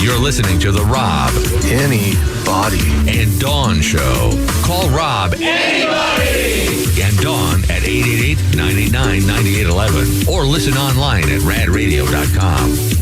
You're listening to The Rob, Anybody. and Dawn Show. Call Rob anybody and Dawn at 888-989-9811 or listen online at radradio.com.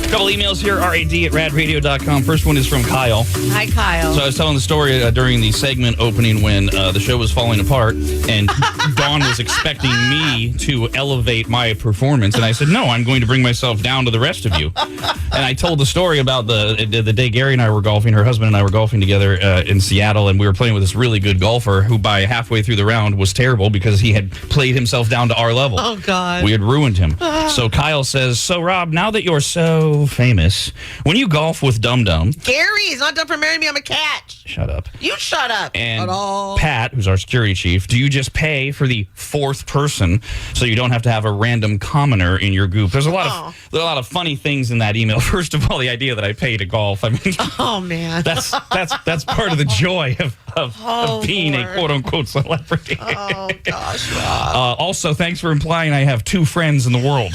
Couple emails here, rad@radradio.com. First one is from Kyle. Hi, Kyle. So I was telling the story during the segment opening when the show was falling apart, and Dawn was expecting me to elevate my performance, and I said, no, I'm going to bring myself down to the rest of you. And I told the story about the day Gary and I were golfing, her husband and I were golfing together in Seattle, and we were playing with this really good golfer who by halfway through the round was terrible because he had played himself down to our level. Oh, God. We had ruined him. So Kyle says, so Rob, now that you're so famous, when you golf with Dum Dum, Gary, he's not done for marrying me. I'm a catch. shut up. You shut up. And At all. Pat, who's our security chief, do you just pay for the fourth person so you don't have to have a random commoner in your group? There's a lot of funny things in that email. First of all, the idea that I pay to golf. I mean, Oh, man. that's part of the joy of being Lord. a quote unquote celebrity. Oh, gosh, Rob. Also, thanks for implying I have two friends in the world.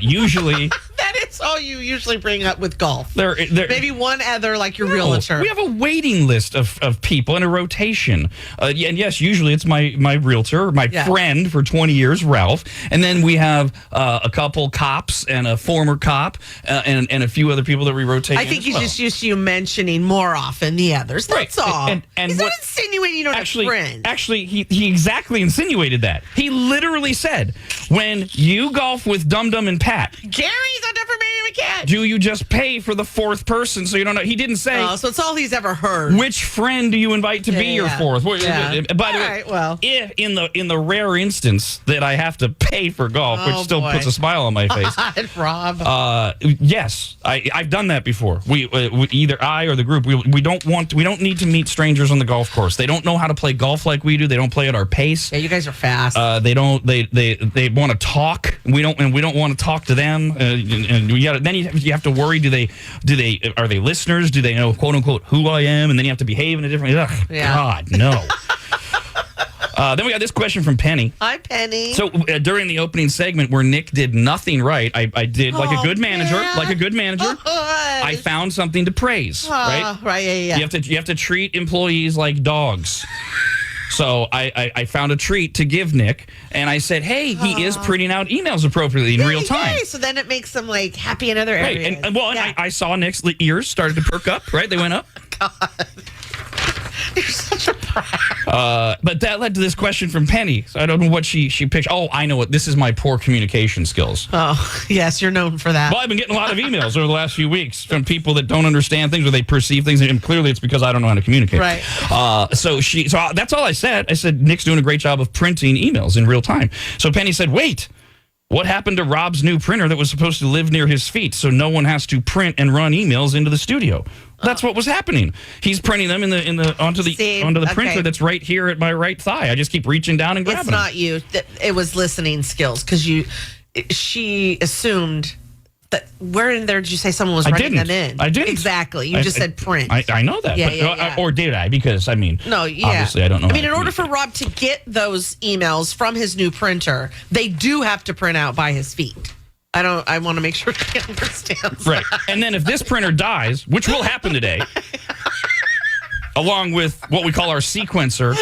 Usually, That is all you usually bring up with golf. they're Maybe one other, like your realtor. We have a waiting list of people in a rotation. And yes, usually it's my realtor, my friend for 20 years, Ralph. And then we have a couple cops and a former cop and a few other people that we rotate. I think he's just used to you mentioning more often the others. That's all. And he's not insinuating you don't have friends. Actually, he exactly insinuated that. He literally said, when you golf with Dum Dum and Pat, Gary's not done for marrying a catch. do you just pay for the fourth person so you don't know? He didn't say. Oh, so it's all he's ever heard. Which friend do you invite to be your fourth? By the way, right, well. if in the rare instance that I have to pay for golf, which still puts a smile on my face. God, Rob. Yes, I've done that before. We either I or the group we don't need to meet strangers on the golf course. They don't know how to play golf like we do. They don't play at our pace. Yeah, you guys are fast. They want to talk. We don't want to talk to them. And then you have to worry. Are they listeners? Do they know quote unquote who I am? And then you have to behave in a different. Ugh, God, no. Then we got this question from Penny. Hi, Penny. So during the opening segment where Nick did nothing right, I did like a good manager. I found something to praise. Right. Right. Yeah. You have to treat employees like dogs. So I found a treat to give Nick, and I said, hey, he is printing out emails appropriately in real time. Yay. So then it makes them like happy in other areas. And I saw Nick's ears started to perk up, right? They went up. God. You're such a brat. But that led to this question from Penny. So I don't know what she picked. Oh, I know what. This is my poor communication skills. Oh, yes, you're known for that. Well, I've been getting a lot of emails over the last few weeks from people that don't understand things or they perceive things, and clearly it's because I don't know how to communicate. Right. So that's all I said. I said, Nick's doing a great job of printing emails in real time. So Penny said, wait, what happened to Rob's new printer that was supposed to live near his feet so no one has to print and run emails into the studio? That's what was happening. He's printing them onto the printer that's right here at my right thigh. I just keep reaching down and grabbing It's not you. It was listening skills because she assumed that. Where in there did you say someone was writing them in? I didn't. Exactly. You just said print. I know that. Yeah. Or did I? Because, I mean, obviously I don't know. I mean, in order for Rob to get those emails from his new printer, they do have to print out by his feet. I want to make sure he understands. Right. And then if this printer dies, which will happen today, along with what we call our sequencer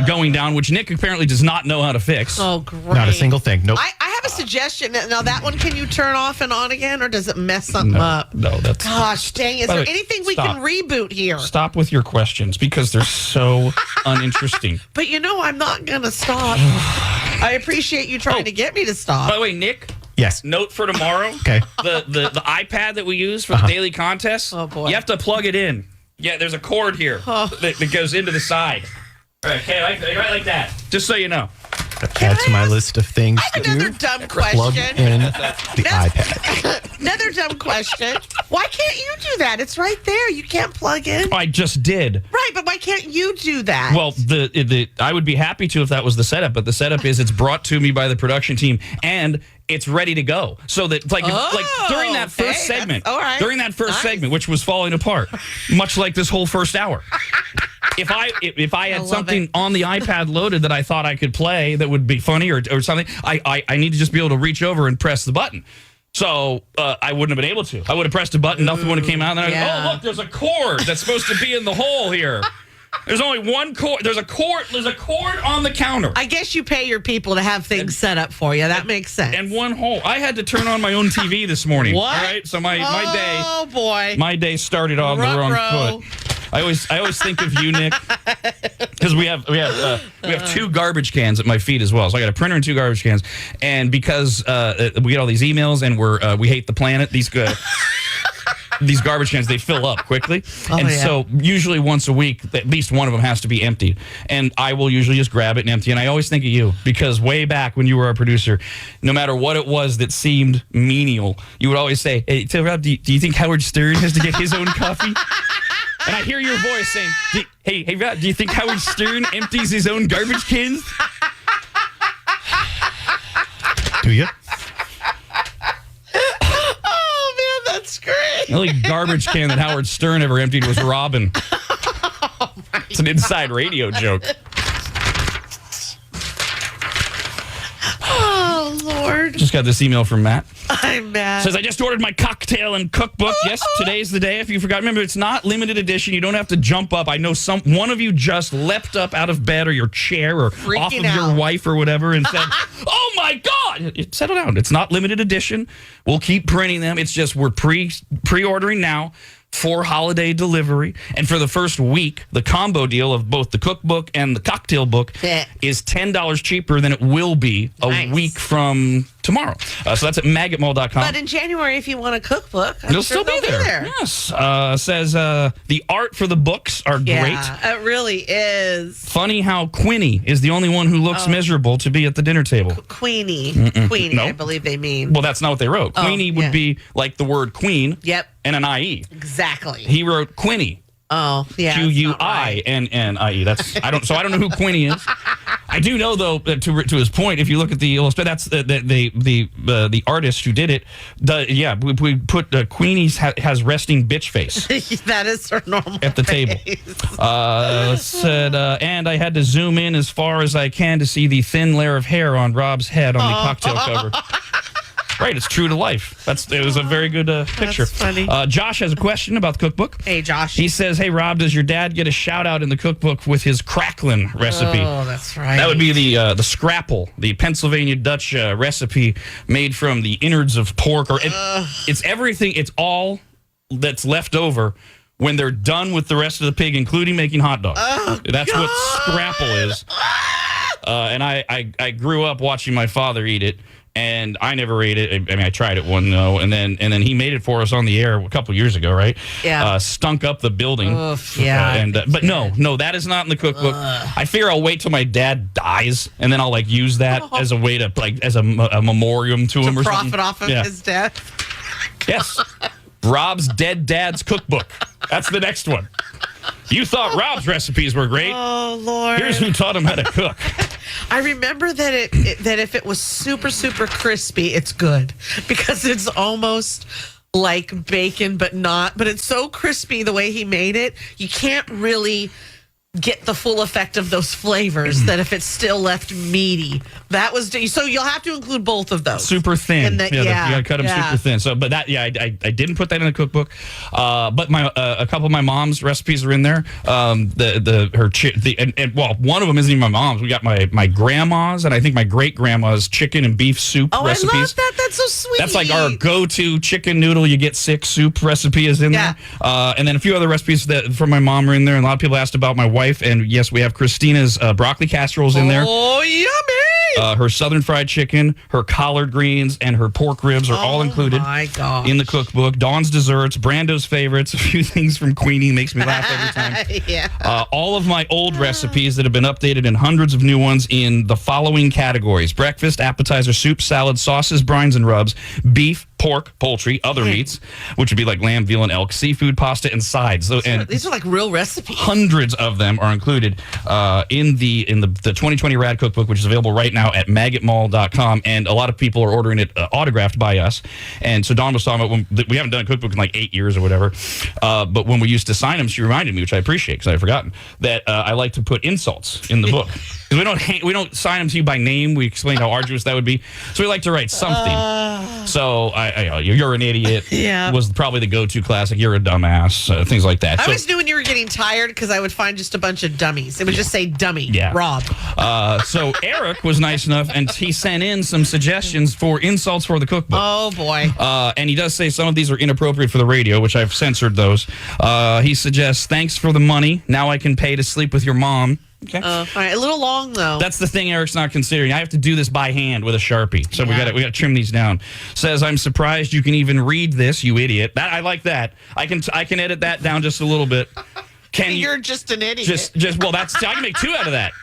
going down, which Nick apparently does not know how to fix. Oh, great. Not a single thing. Nope. I have a suggestion. Now, that one, can you turn off and on again, or does it mess something up? No, that's... Gosh, dang. Is there anything we can reboot here? Stop with your questions, because they're so uninteresting. But I'm not going to stop. I appreciate you trying to get me to stop. By the way, Nick... Yes. Note for tomorrow. Okay. The iPad that we use for the daily contest. Oh, boy. You have to plug it in. Yeah, there's a cord here that goes into the side. Okay, right like that. Just so you know. Add to my list of things I have another dumb Plug question. in the iPad. Another dumb question. Why can't you do that? It's right there. You can't plug in. I just did. Right, but why can't you do that? Well, I would be happy to if that was the setup, but the setup is it's brought to me by the production team and it's ready to go. So that like during that first segment, during that first segment, which was falling apart, much like this whole first hour. If I had something on the iPad loaded that I thought I could play that would be funny or something, I need to just be able to reach over and press the button. So I wouldn't have been able to. I would have pressed a button, nothing would have came out. And then yeah. oh, look, there's a cord that's supposed to be in the hole here. There's only one cord. There's a cord on the counter. I guess you pay your people to have things set up for you. That makes sense. And one hole. I had to turn on my own TV this morning. What? All right, so my day. Oh boy. My day started on the wrong foot. I always think of you, Nick, because we have two garbage cans at my feet as well. So I got a printer and two garbage cans, and because we get all these emails and we hate the planet, these garbage cans, they fill up quickly. So usually once a week, at least one of them has to be emptied. And I will usually just grab it and empty. And I always think of you because way back when you were our producer, no matter what it was that seemed menial, you would always say, hey, tell Rob, do you think Howard Stern has to get his own coffee? And I hear your voice saying, hey, Rob, do you think Howard Stern empties his own garbage cans? Do you? That's great. The only garbage can that Howard Stern ever emptied was Robin. It's an inside radio joke. Oh, Lord. Just got this email from Matt. I'm mad. Says, I just ordered my cocktail and cookbook. Yes, today's the day. If you forgot, remember, it's not limited edition. You don't have to jump up. I know one of you just leapt up out of bed or your chair or off of your wife or whatever and said, oh, my God. Settle down. It's not limited edition. We'll keep printing them. It's just we're pre-ordering now for holiday delivery. And for the first week, the combo deal of both the cookbook and the cocktail book is $10 cheaper than it will be a week from tomorrow. So that's at maggotville.com. But in January, if you want a cookbook, it'll still be there. Yes. Says the art for the books are great. Yeah, it really is. Funny how Queenie is the only one who looks miserable to be at the dinner table. Queenie, No. I believe they mean. Well, that's not what they wrote. Queenie would be like the word queen. Yep. And an IE. Exactly. He wrote Quinnie. Oh, yeah. Quinnie. That's I don't know who Quinnie is. I do know though to his point. If you look at the illustration, that's the artist who did it. We put Queenie's has resting bitch face. That is her normal at the table. And I had to zoom in as far as I can to see the thin layer of hair on Rob's head on the cocktail cover. Right, it's true to life. It was a very good picture. That's funny. Josh has a question about the cookbook. Hey, Josh. He says, hey, Rob, does your dad get a shout-out in the cookbook with his cracklin recipe? Oh, that's right. That would be the scrapple, the Pennsylvania Dutch recipe made from the innards of pork. It's everything. It's all that's left over when they're done with the rest of the pig, including making hot dogs. That's what scrapple is. And I grew up watching my father eat it. And I never ate it. I mean, I tried it one though, and then he made it for us on the air a couple years ago, right? Yeah. Stunk up the building. Oof, yeah. But no, that is not in the cookbook. I figure I'll wait till my dad dies, and then I'll use that as a way to as a memoriam to him or something. Profit off of his death. Yes. Rob's dead dad's cookbook. That's the next one. You thought Rob's recipes were great. Oh, Lord. Here's who taught him how to cook. I remember that that if it was super, super crispy, it's good because it's almost like bacon, but not. But it's so crispy the way he made it, you can't really get the full effect of those flavors that if it's still left meaty. That was so you'll have to include both of those. Super thin. You gotta cut them super thin. So, but that, I didn't put that in the cookbook. But my a couple of my mom's recipes are in there. One of them isn't even my mom's. We got my grandma's and I think my great grandma's chicken and beef soup recipes. I love that. That's so sweet. That's like our go-to chicken noodle you get sick soup recipe is in there. And then a few other recipes that from my mom are in there. And a lot of people asked about my wife. And yes, we have Christina's broccoli casseroles in there. Oh, yummy! Her southern fried chicken, her collard greens, and her pork ribs are all included in the cookbook. Dawn's desserts, Brando's favorites, a few things from Queenie makes me laugh every time. All of my old recipes that have been updated and hundreds of new ones in the following categories: breakfast, appetizer, soup, salad, sauces, brines, and rubs, beef, pork, poultry, other meats, which would be like lamb, veal, and elk, seafood, pasta, and sides. These are like real recipes. Hundreds of them are included in the 2020 RAD cookbook, which is available right now at maggotville.com. And a lot of people are ordering it autographed by us. And so Dawn was talking about we haven't done a cookbook in like 8 years or whatever. But when we used to sign them, she reminded me, which I appreciate because I had forgotten, that I like to put insults in the book. Because we don't sign them to you by name. We explained how arduous that would be. So we like to write something. So you're an idiot. Yeah. Was probably the go-to classic. You're a dumbass. Things like that. I So- always knew when you were getting tired because I would find just a bunch of dummies. It would just say dummy, Yeah. Rob. So Eric was nice enough, and he sent in some suggestions for insults for the cookbook. Oh, boy. And he does say some of these are inappropriate for the radio, which I've censored those. He suggests, thanks for the money. Now I can pay to sleep with your mom. Okay. All right, a little long, though. That's the thing Eric's not considering. I have to do this by hand with a Sharpie. So we got to trim these down. Says, I'm surprised you can even read this, you idiot. I like that. I can edit that down just a little bit. You're just an idiot. Well, I can make two out of that.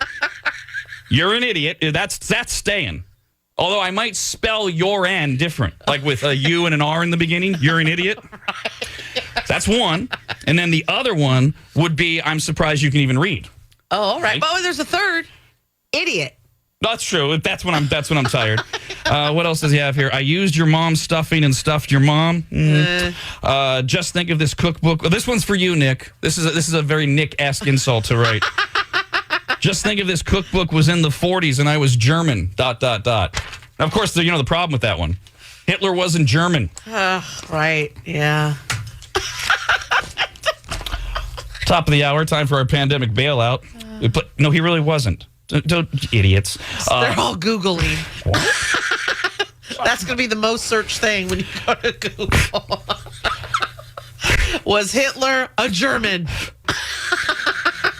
You're an idiot. That's staying. Although I might spell your N different, like with a U and an R in the beginning. You're an idiot. Right. That's one. And then the other one would be, I'm surprised you can even read. Oh, all right. But there's a third. Idiot. That's true. That's when I'm tired. What else does he have here? I used your mom's stuffing and stuffed your mom. Just think of this cookbook. This one's for you, Nick. This is a very Nick-esque insult to write. Just think if this cookbook was in the 40s and I was German. ... Now, of course, the problem with that one. Hitler wasn't German. Right. Yeah. Top of the hour. Time for our pandemic bailout. No, he really wasn't. Don't idiots. They're all Googling. That's going to be the most searched thing when you go to Google. Was Hitler a German?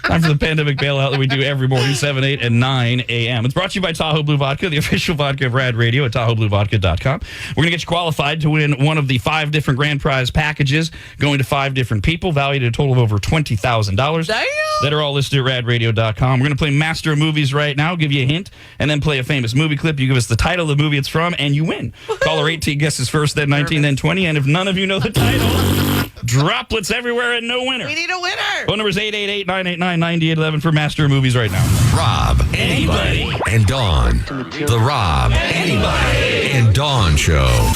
Time for the pandemic bailout that we do every morning, 7, 8, and 9 a.m. It's brought to you by Tahoe Blue Vodka, the official vodka of RAD Radio at TahoeBlueVodka.com. We're going to get you qualified to win one of the 5 different grand prize packages going to 5 different people, valued at a total of over $20,000. Damn! That are all listed at RADRadio.com. We're going to play Master of Movies right now, give you a hint, and then play a famous movie clip. You give us the title of the movie it's from, and you win. Caller 18 guesses first, then 19, then 20, and if none of you know the title, droplets everywhere and no winner. We need a winner. Phone number is 888-989-9811 for Master of Movies right now. Rob, anybody, and Dawn. The Rob, anybody, and Dawn Show.